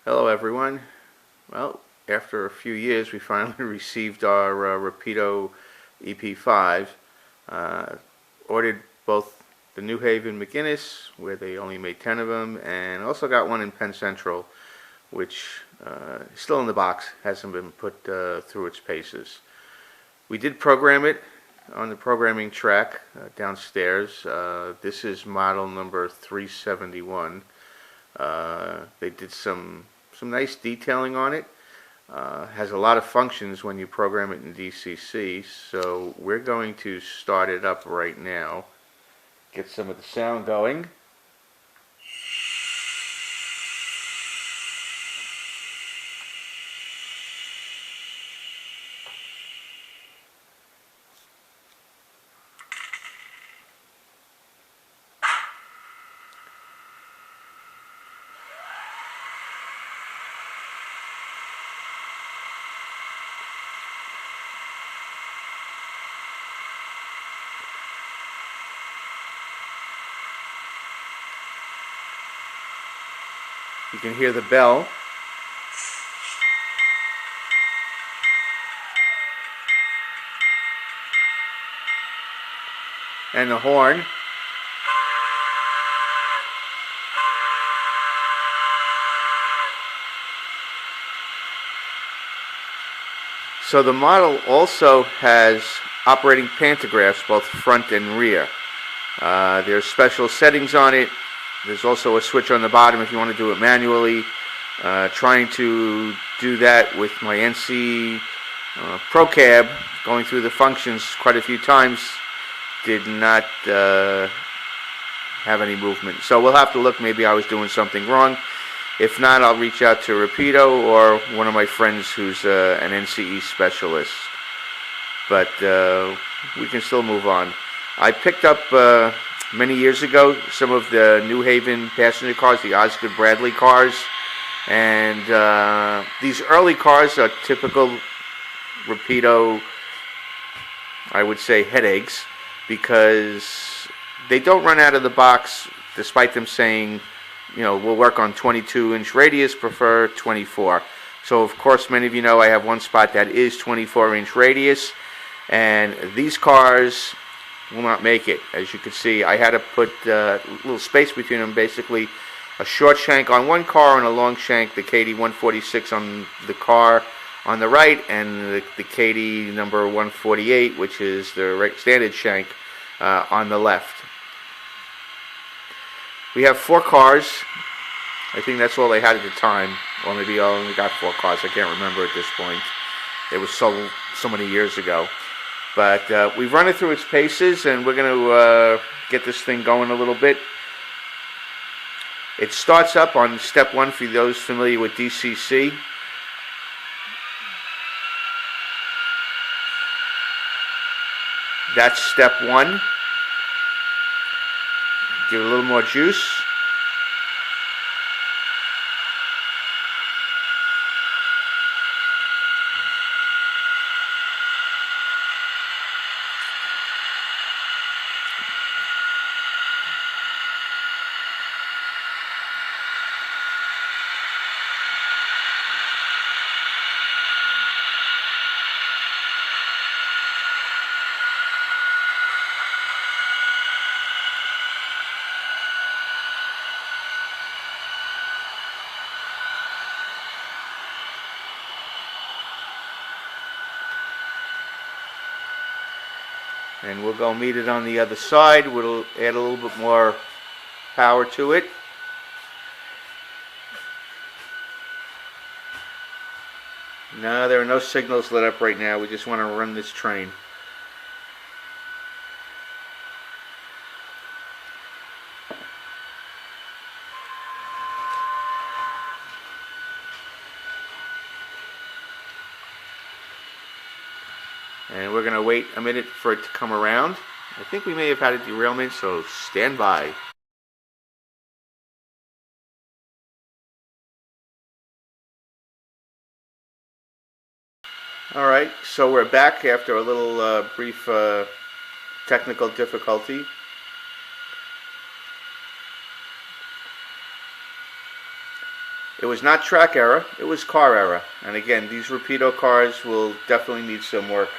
Hello everyone. Well, after a few years we finally received our Rapido EP5. Uh, Ordered both the New Haven McGinnis, where they only made 10 of them, and also got one in Penn Central, which is still in the box, hasn't been put through its paces. We did program it on the programming track downstairs. This is model number 371. They did some nice detailing on it. Has a lot of functions when you program it in DCC, so we're going to start it up right now. Get some of the sound going. You can hear the bell. And the horn. So the model also has operating pantographs, both front and rear. There's special settings on it. There's also a switch on the bottom if you want to do it manually. Trying to do that with my NC Pro Cab, going through the functions quite a few times, did not have any movement. So we'll have to look, maybe I was doing something wrong. If not, I'll reach out to Rapido or one of my friends who's an NCE specialist. But we can still move on. I picked up many years ago some of the New Haven passenger cars, the Osgood Bradley cars, and these early cars are typical Rapido, I would say, headaches, because they don't run out of the box despite them saying, you know, we'll work on 22-inch radius, prefer 24. So of course many of you know I have one spot that is 24-inch radius, and these cars will not make it. As you can see, I had to put a little space between them, basically a short shank on one car and a long shank, the KD 146 on the car on the right, and the KD number 148, which is the standard shank, on the left. We have 4 cars. I think that's all they had at the time, or maybe I only got 4 cars. I can't remember at this point. It was so many years ago. But we've run it through its paces, and we're going to get this thing going a little bit. It starts up on step 1 for those familiar with DCC. That's step 1. Give it a little more juice. And we'll go meet it on the other side. We'll add a little bit more power to it. No, there are no signals lit up right now. We just want to run this train. And we're going to wait a minute for it to come around. I think we may have had a derailment, so stand by. Alright, so we're back after a little brief technical difficulty. It was not track error, it was car error. And again, these Rapido cars will definitely need some work.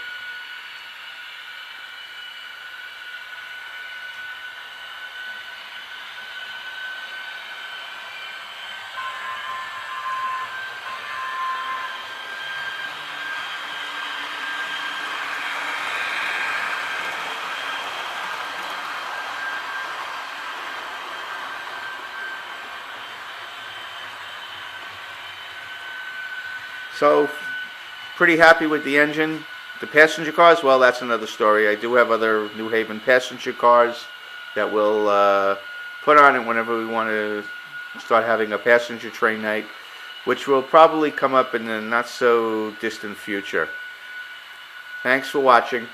So, pretty happy with the engine. The passenger cars, well, that's another story. I do have other New Haven passenger cars that we'll put on it whenever we want to start having a passenger train night, which will probably come up in the not so distant future. Thanks for watching.